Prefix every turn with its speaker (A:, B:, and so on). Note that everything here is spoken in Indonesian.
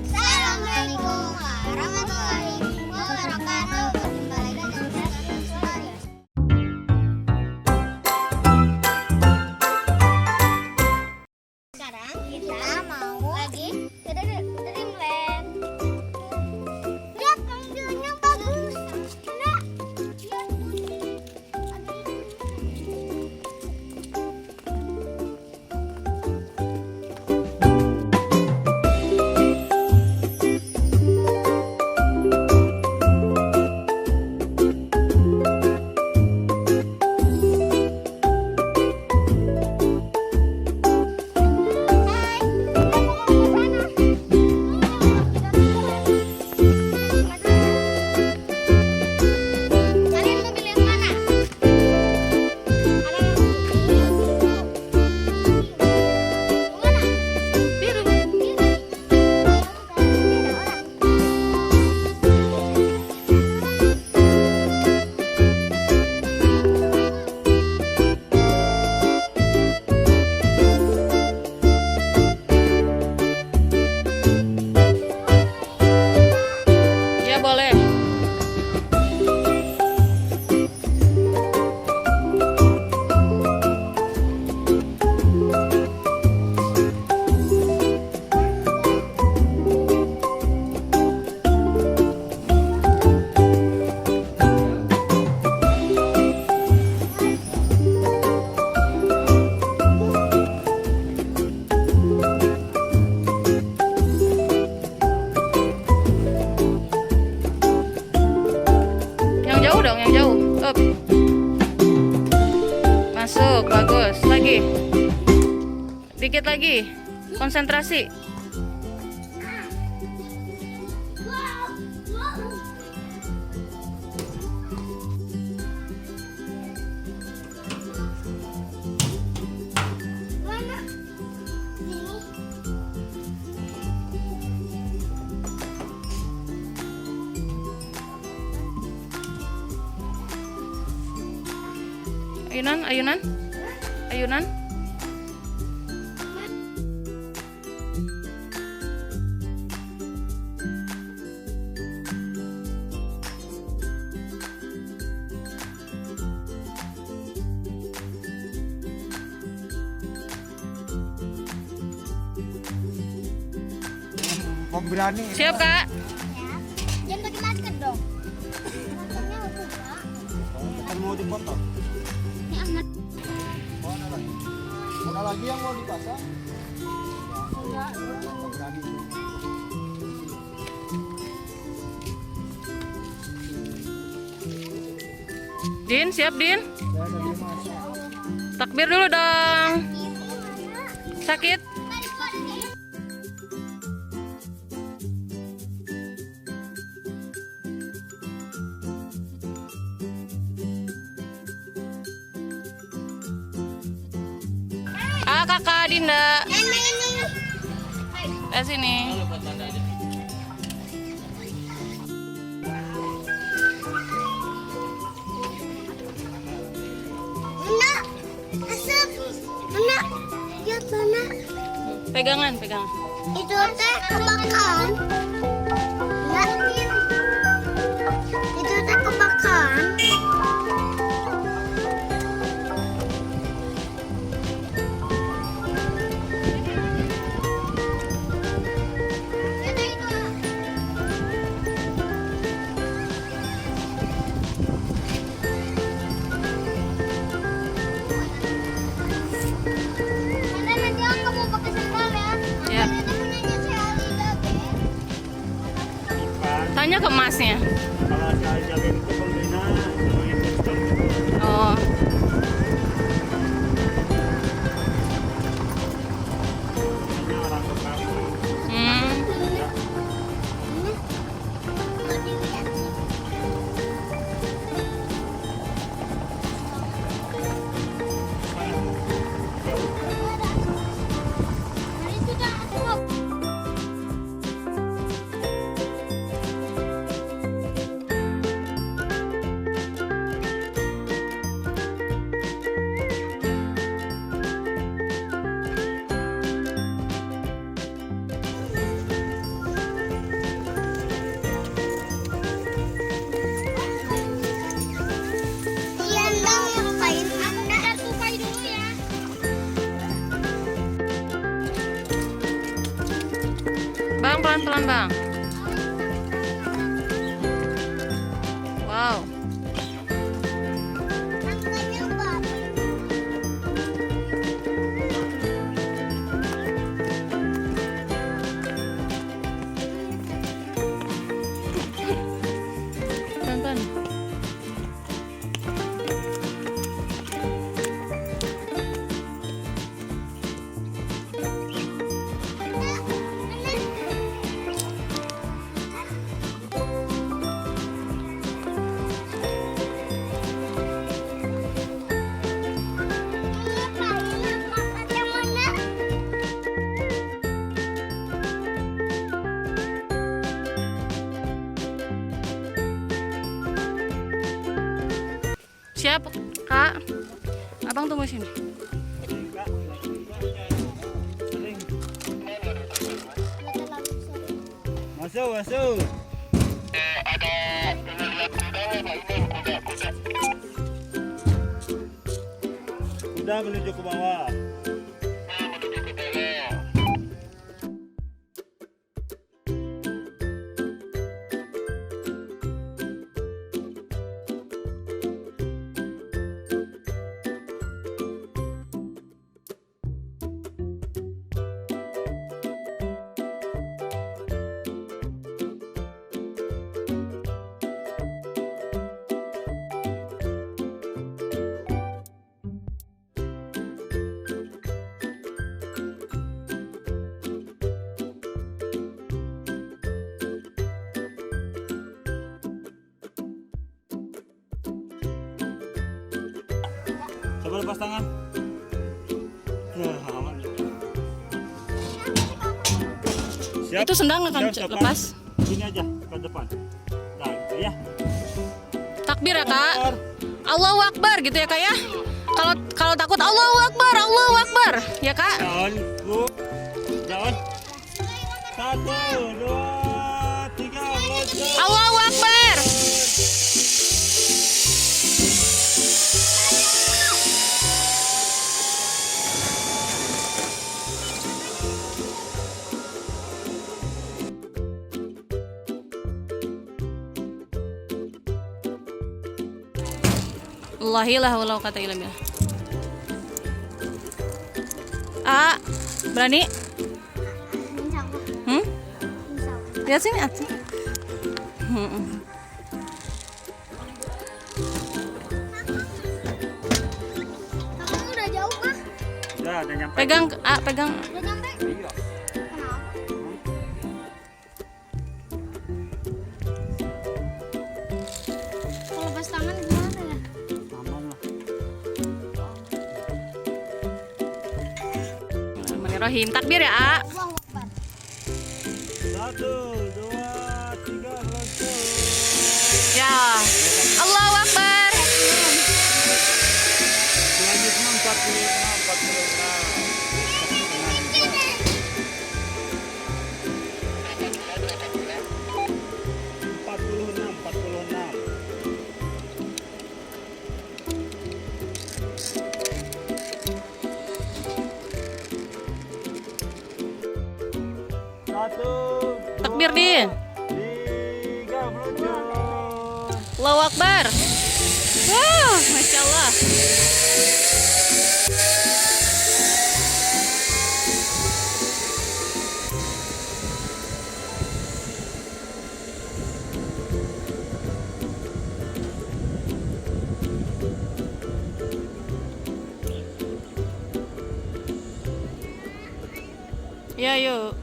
A: Assalamualaikum warahmatullahi wabarakatuh. Kembali lagi dengan saya. Sekarang kita mau lagi ke Dreamland. Lihat mobilnya bagus. Nah,
B: boleh. Jauh dong, yang jauh. Up. Masuk, bagus. Lagi. Dikit lagi. Konsentrasi. Ayunan, ayunan, ayunan.
C: Pemberani.
B: Siap, Kak?
A: jangan pakai masker dong.
C: Kan mau dipotong.
A: Ini amat.
C: Mana lagi? Mana lagi yang mau dipasang? Pemberani.
B: Din, siap, Din? Takbir dulu dong. Sakit? Kakak Dinda. Ke sini.
A: Mana? Asap. Mana? Lihat mana?
B: Pegangan.
A: Itu teh kebakaran. Lihat. Itu teh kebakaran. Nanti aku mau pakai sendal ya.
B: Ya.
A: Nanti punyanya si Ali Gabe.
B: Tanya ke masnya.
C: Kalau saya jamin itu pembina investor juga.
B: Oh.
C: Ini orang Betawi.
B: Hmm.
A: Mau dilihat. Nah, itu dah aku. Iya dong, ngapain? Aku udah tupai dulu ya.
B: Bang, pelan-pelan bang. Wow.
A: Angkanya bapak.
B: Pelan-pelan.
A: Yang mana?
B: Siap, Kak. Abang tunggu sini.
C: Masuk. Udah menuju ke bawah. Coba lepas tangan. Ya, aman. Siap.
B: Itu sendal nggak akan
C: Siap,
B: lepas.
C: Sini aja ke depan. Nah, gitu ya.
B: Takbir ya kak. Allahu Akbar gitu ya kak ya. Kalau takut Allahu Akbar ya kak.
C: Jalan, Bu. Jalan. 1, 2, 3, maju.
B: Allahu Akbar. Allahilah walau kata ilmiah. Berani? Hmm? Lihat sini Ati.
A: Kamu udah jauh mah?
C: Udah nyampe.
B: Pegang, pegang.
A: Udah nyampe?
C: Iya.
A: Kalau lepas tangan gimana ya?
C: Aman lah.
B: Bismillahirrahmanirrahim. Takbir ya, A.
A: Allahu Akbar.
B: Ya. Allahu Akbar.
D: Selanjutnya 46. Satu,
B: Takbir, Din.
D: 3, meluncur.
B: Allahu Akbar. Wow, Masya Allah. Ya, yuk.